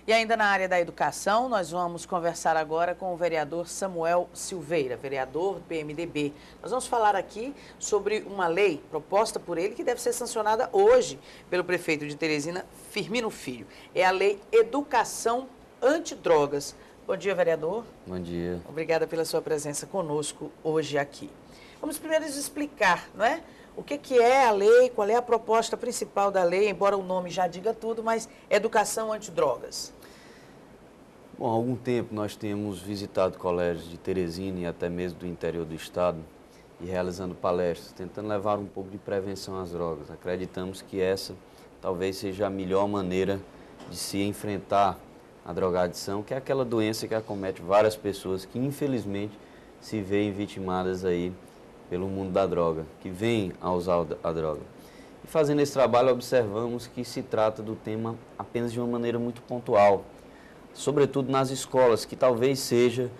E ainda na área da educação, nós vamos conversar agora com o vereador Samuel Silveira, vereador do PMDB. Nós vamos falar aqui sobre uma lei proposta por ele que deve ser sancionada hoje pelo prefeito de Teresina, Firmino Filho. É a Lei Educação Antidrogas. Bom dia, vereador. Bom dia. Obrigada pela sua presença conosco hoje aqui. Vamos primeiro explicar, não é? O que é a lei, qual é a proposta principal da lei, embora o nome já diga tudo, mas educação antidrogas. Bom, há algum tempo nós temos visitado colégios de Teresina e até mesmo do interior do estado e realizando palestras, tentando levar um pouco de prevenção às drogas. Acreditamos que essa talvez seja a melhor maneira de se enfrentar a drogadição, que é aquela doença que acomete várias pessoas que infelizmente se veem vitimadas aí pelo mundo da droga, que vêm a usar a droga. E fazendo esse trabalho, observamos que se trata do tema apenas de uma maneira muito pontual, sobretudo nas escolas, que talvez seja,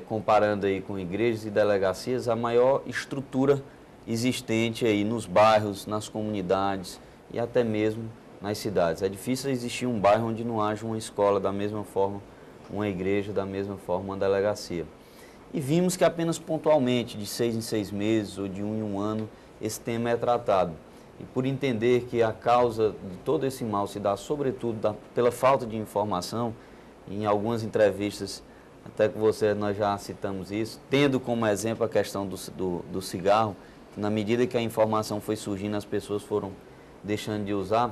comparando aí com igrejas e delegacias, a maior estrutura existente aí nos bairros, nas comunidades e até mesmo nas cidades. É difícil existir um bairro onde não haja uma escola da mesma forma, uma igreja da mesma forma, uma delegacia. E vimos que apenas pontualmente, de 6 em 6 meses ou de 1 em 1 ano, esse tema é tratado. E por entender que a causa de todo esse mal se dá, sobretudo, pela falta de informação, em algumas entrevistas, até com você nós já citamos isso, tendo como exemplo a questão do cigarro, que na medida que a informação foi surgindo, as pessoas foram deixando de usar,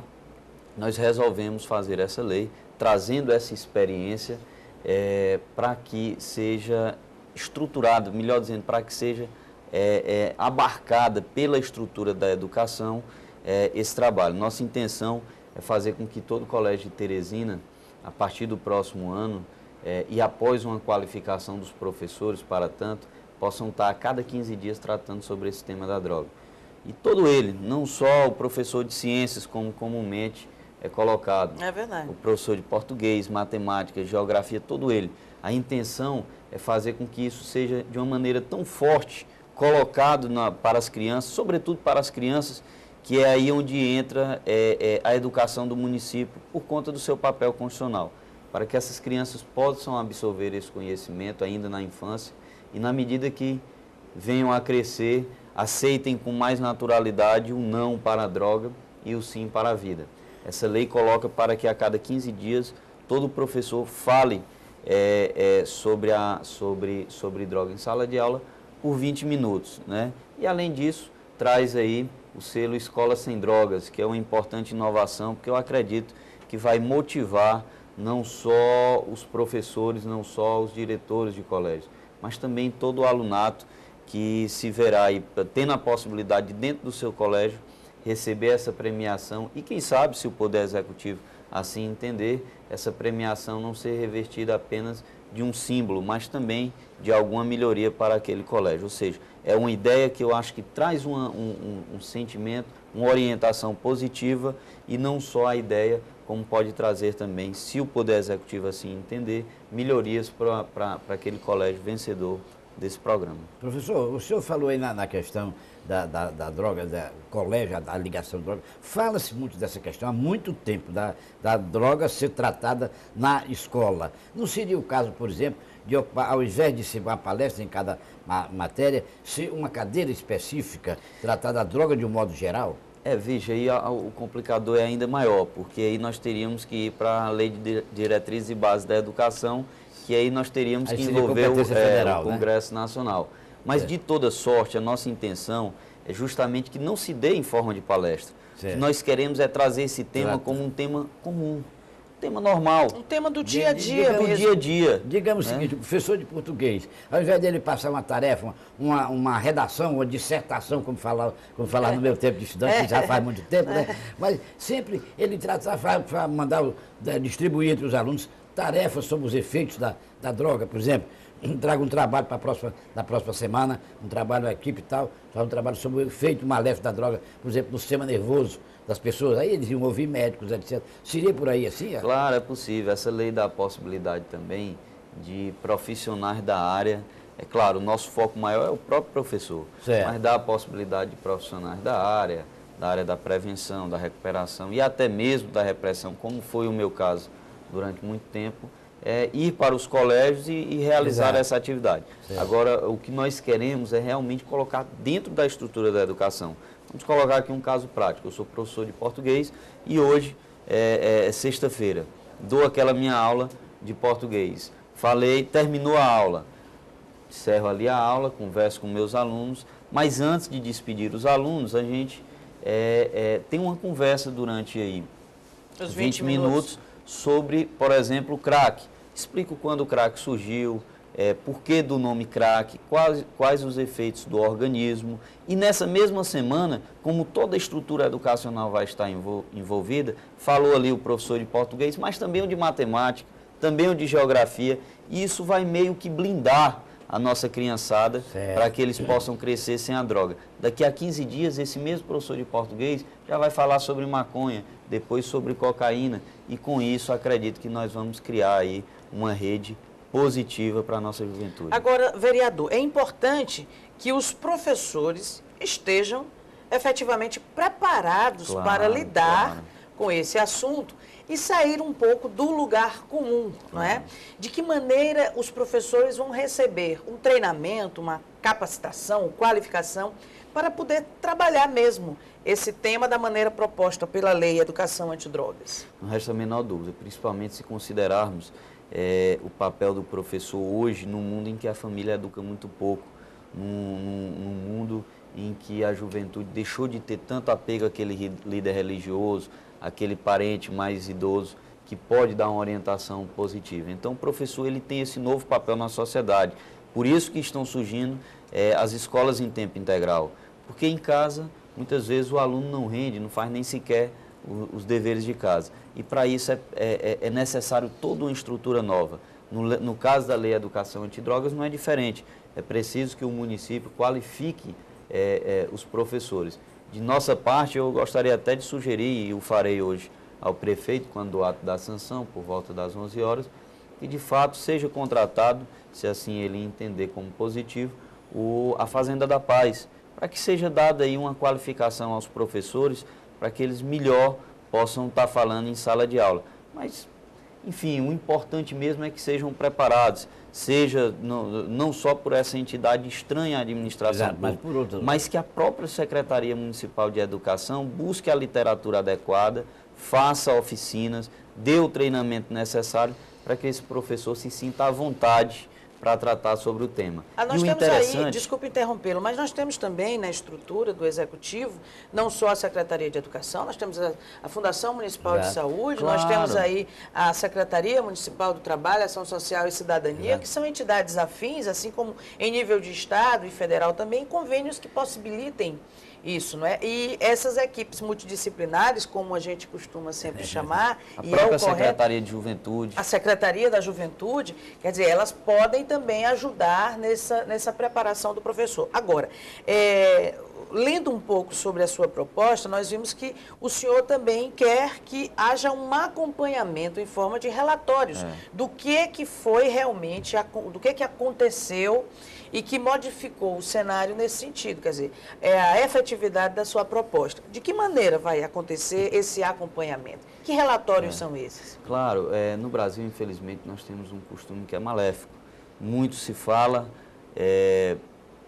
nós resolvemos fazer essa lei, trazendo essa experiência para que seja estruturado, melhor dizendo, para que seja abarcada pela estrutura da educação esse trabalho. Nossa intenção é fazer com que todo colégio de Teresina, a partir do próximo ano, e após uma qualificação dos professores, para tanto, possam estar a cada 15 dias tratando sobre esse tema da droga. E todo ele, não só o professor de ciências, como comumente é colocado. É verdade. O professor de português, matemática, geografia, todo ele. A intenção é fazer com que isso seja de uma maneira tão forte, colocado para as crianças, sobretudo para as crianças, que é aí onde entra a educação do município por conta do seu papel constitucional, para que essas crianças possam absorver esse conhecimento ainda na infância e na medida que venham a crescer, aceitem com mais naturalidade o não para a droga e o sim para a vida. Essa lei coloca para que a cada 15 dias todo professor fale sobre droga em sala de aula por 20 minutos, né? E além disso, traz aí o selo Escola Sem Drogas, que é uma importante inovação, porque eu acredito que vai motivar não só os professores, não só os diretores de colégio, mas também todo o alunato que se verá aí, tendo a possibilidade de, dentro do seu colégio, receber essa premiação e, quem sabe, se o Poder Executivo assim entender, essa premiação não ser revestida apenas de um símbolo, mas também de alguma melhoria para aquele colégio. Ou seja, é uma ideia que eu acho que traz um sentimento, uma orientação positiva e não só a ideia, como pode trazer também, se o Poder Executivo assim entender, melhorias para aquele colégio vencedor desse programa. Professor, o senhor falou aí na questão da droga, da colégio, da ligação de droga. Fala-se muito dessa questão há muito tempo, da droga ser tratada na escola. Não seria o caso, por exemplo, de, ao invés de ser uma palestra em cada matéria, ser uma cadeira específica, tratar da droga de um modo geral? Veja, aí o complicador é ainda maior, porque aí nós teríamos que ir para a Lei de Diretrizes e Bases da Educação, que aí nós teríamos que envolver o Congresso Nacional. Mas, de toda sorte, a nossa intenção é justamente que não se dê em forma de palestra. O que nós queremos é trazer esse tema como um tema comum, um tema normal. Um tema do dia a dia mesmo. Dia a dia. Digamos o seguinte, o professor de português, ao invés dele passar uma tarefa, uma redação, uma dissertação, como falava no meu tempo de estudante, que já faz muito tempo, né? Mas sempre ele tratava para mandar, distribuir entre os alunos tarefas sobre os efeitos da droga, por exemplo. Traga um trabalho na próxima semana, um trabalho da equipe e tal, um trabalho sobre o efeito maléfico da droga, por exemplo, no sistema nervoso das pessoas. Aí eles iam ouvir médicos, etc. Seria por aí assim? Claro, é possível. Essa lei dá a possibilidade também de profissionais da área. É claro, o nosso foco maior é o próprio professor, mas dá a possibilidade de profissionais da área da prevenção, da recuperação e até mesmo da repressão, como foi o meu caso durante muito tempo, ir para os colégios e realizar essa atividade. Certo. Agora, o que nós queremos é realmente colocar dentro da estrutura da educação. Vamos colocar aqui um caso prático. Eu sou professor de português e hoje, sexta-feira, dou aquela minha aula de português. Falei, terminou a aula. Encerro ali a aula, converso com meus alunos, mas antes de despedir os alunos, a gente tem uma conversa durante aí os 20 minutos sobre, por exemplo, o crack. Explico quando o crack surgiu, por que do nome crack, quais os efeitos do organismo. E nessa mesma semana, como toda a estrutura educacional vai estar envolvida, falou ali o professor de português, mas também o de matemática, também o de geografia, e isso vai meio que blindar a nossa criançada para que eles possam crescer sem a droga. Daqui a 15 dias, esse mesmo professor de português já vai falar sobre maconha, depois sobre cocaína, e com isso acredito que nós vamos criar aí uma rede positiva para a nossa juventude. Agora, vereador, é importante que os professores estejam efetivamente preparados para lidar com esse assunto e sair um pouco do lugar comum, não é? De que maneira os professores vão receber um treinamento, uma capacitação, qualificação, para poder trabalhar mesmo esse tema da maneira proposta pela Lei Educação Antidrogas? Não resta a menor dúvida, principalmente se considerarmos o papel do professor hoje num mundo em que a família educa muito pouco, num mundo em que a juventude deixou de ter tanto apego àquele líder religioso, aquele parente mais idoso que pode dar uma orientação positiva. Então, o professor ele tem esse novo papel na sociedade. Por isso que estão surgindo as escolas em tempo integral. Porque em casa, muitas vezes, o aluno não rende, não faz nem sequer os deveres de casa. E para isso é necessário toda uma estrutura nova. No caso da Lei Educação Antidrogas não é diferente. É preciso que o município qualifique os professores. De nossa parte, eu gostaria até de sugerir, e o farei hoje ao prefeito, quando o ato da sanção, por volta das 11 horas, que de fato seja contratado, se assim ele entender como positivo, a Fazenda da Paz, para que seja dada aí uma qualificação aos professores, para que eles melhor possam estar falando em sala de aula. Mas, enfim, o importante mesmo é que sejam preparados, seja não só por essa entidade estranha à administração pública, mas que a própria Secretaria Municipal de Educação busque a literatura adequada, faça oficinas, dê o treinamento necessário para que esse professor se sinta à vontade para tratar sobre o tema. Nós temos aí, desculpe interrompê-lo, mas nós temos também na estrutura do Executivo, não só a Secretaria de Educação, nós temos a Fundação Municipal de Saúde, nós temos aí a Secretaria Municipal do Trabalho, Ação Social e Cidadania, que são entidades afins, assim como em nível de Estado e federal também, convênios que possibilitem isso, não é? E essas equipes multidisciplinares, como a gente costuma sempre chamar... A própria Secretaria de Juventude. A Secretaria da Juventude, quer dizer, elas podem também ajudar nessa preparação do professor. Agora, lendo um pouco sobre a sua proposta, nós vimos que o senhor também quer que haja um acompanhamento em forma de relatórios do que foi realmente, do que aconteceu e que modificou o cenário nesse sentido, quer dizer, a efetividade da sua proposta. De que maneira vai acontecer esse acompanhamento? Que relatórios são esses? Claro, no Brasil, infelizmente, nós temos um costume que é maléfico. Muito se fala,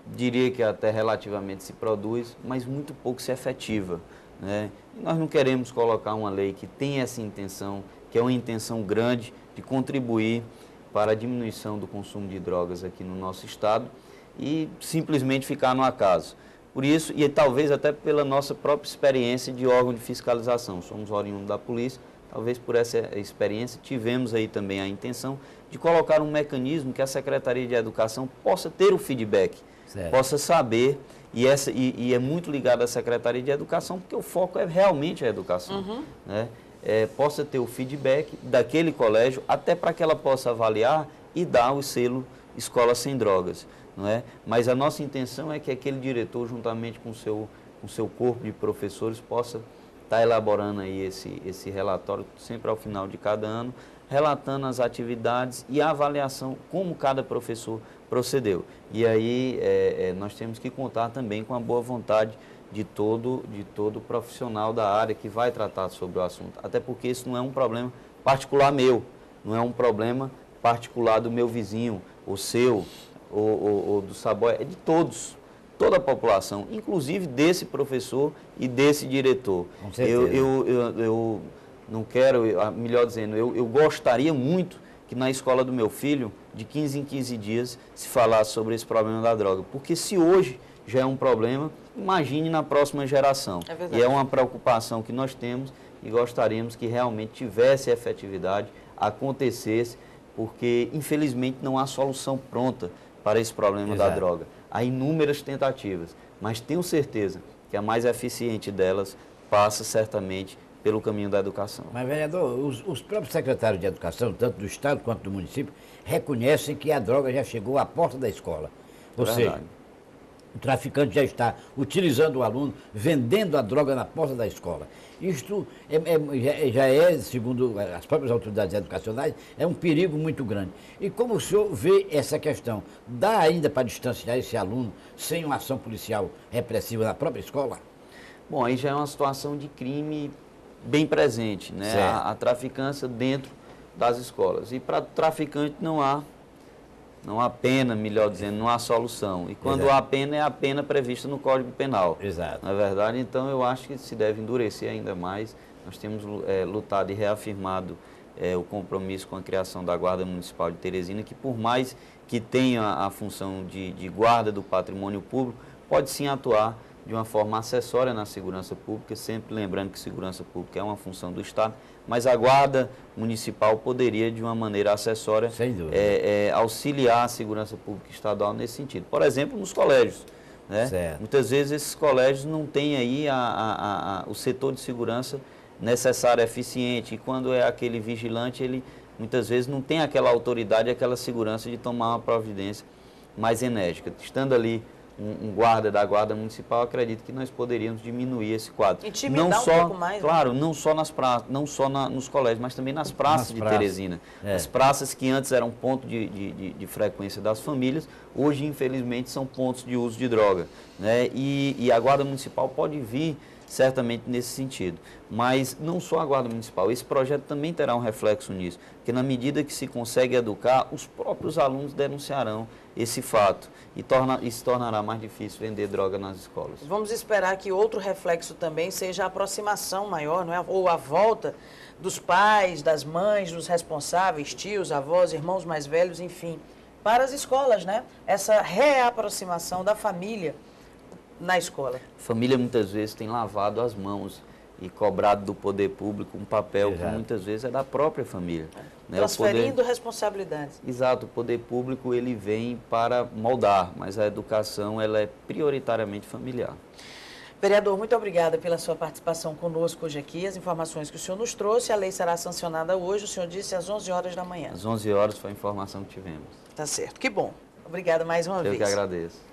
diria que até relativamente se produz, mas muito pouco se efetiva, né? E nós não queremos colocar uma lei que tem essa intenção, que é uma intenção grande de contribuir para a diminuição do consumo de drogas aqui no nosso estado e simplesmente ficar no acaso. Por isso, e talvez até pela nossa própria experiência de órgão de fiscalização, somos oriundos da polícia, talvez por essa experiência tivemos aí também a intenção de colocar um mecanismo que a Secretaria de Educação possa ter o feedback, possa saber, e é muito ligado à Secretaria de Educação, porque o foco é realmente a educação, né? Possa ter o feedback daquele colégio, até para que ela possa avaliar e dar o selo Escola Sem Drogas, não é? Mas a nossa intenção é que aquele diretor, juntamente com o seu corpo de professores, possa estar elaborando aí esse relatório, sempre ao final de cada ano, relatando as atividades e a avaliação, como cada professor procedeu. E aí nós temos que contar também com a boa vontade de todo profissional da área que vai tratar sobre o assunto. Até porque isso não é um problema particular meu, não é um problema particular do meu vizinho, ou seu, ou do Saboia, é de todos, toda a população, inclusive desse professor e desse diretor. Com certeza. Eu não quero, melhor dizendo, eu gostaria muito que na escola do meu filho, de 15 em 15 dias, se falasse sobre esse problema da droga. Porque se hoje já é um problema, imagine na próxima geração. É verdade. E é uma preocupação que nós temos e gostaríamos que realmente tivesse efetividade, acontecesse, porque infelizmente não há solução pronta para esse problema da droga. Há inúmeras tentativas, mas tenho certeza que a mais eficiente delas passa certamente pelo caminho da educação. Mas, vereador, os próprios secretários de educação, tanto do Estado quanto do município, reconhecem que a droga já chegou à porta da escola. Ou seja, o traficante já está utilizando o aluno, vendendo a droga na porta da escola. Isto já é, segundo as próprias autoridades educacionais, é um perigo muito grande. E como o senhor vê essa questão? Dá ainda para distanciar esse aluno sem uma ação policial repressiva na própria escola? Bom, aí já é uma situação de crime bem presente, né? A traficância dentro das escolas. E para traficante não há pena, melhor dizendo, não há solução. E quando há pena, é a pena prevista no Código Penal. Exato. Na verdade, então eu acho que se deve endurecer ainda mais. Nós temos lutado e reafirmado o compromisso com a criação da Guarda Municipal de Teresina, que por mais que tenha a função de guarda do patrimônio público, pode sim atuar de uma forma acessória na segurança pública, sempre lembrando que segurança pública é uma função do Estado, mas a Guarda Municipal poderia, de uma maneira acessória, auxiliar a segurança pública estadual nesse sentido. Por exemplo, nos colégios. Né? Muitas vezes esses colégios não têm aí o setor de segurança necessário, eficiente, e quando é aquele vigilante, ele muitas vezes não tem aquela autoridade, aquela segurança de tomar uma providência mais enérgica. Estando ali um guarda da Guarda Municipal, acredito que nós poderíamos diminuir esse quadro. Intimidar não só, um pouco mais, claro, né? Não só nos colégios, mas também nas praças de Teresina. As praças que antes eram ponto de frequência das famílias, hoje, infelizmente, são pontos de uso de droga. Né? E a Guarda Municipal pode vir certamente nesse sentido. Mas não só a Guarda Municipal, esse projeto também terá um reflexo nisso, porque na medida que se consegue educar, os próprios alunos denunciarão esse fato e se tornará mais difícil vender droga nas escolas. Vamos esperar que outro reflexo também seja a aproximação maior, não é? Ou a volta dos pais, das mães, dos responsáveis, tios, avós, irmãos mais velhos, enfim, para as escolas, né? Essa reaproximação da família na escola. A família muitas vezes tem lavado as mãos e cobrado do poder público um papel que muitas vezes é da própria família. Né? Transferindo responsabilidades. Exato, o poder público ele vem para moldar, mas a educação ela é prioritariamente familiar. Vereador, muito obrigada pela sua participação conosco hoje aqui, as informações que o senhor nos trouxe. A lei será sancionada hoje, o senhor disse às 11 horas da manhã. Às 11 horas foi a informação que tivemos. Tá certo, que bom. Obrigada mais uma vez. Eu que agradeço.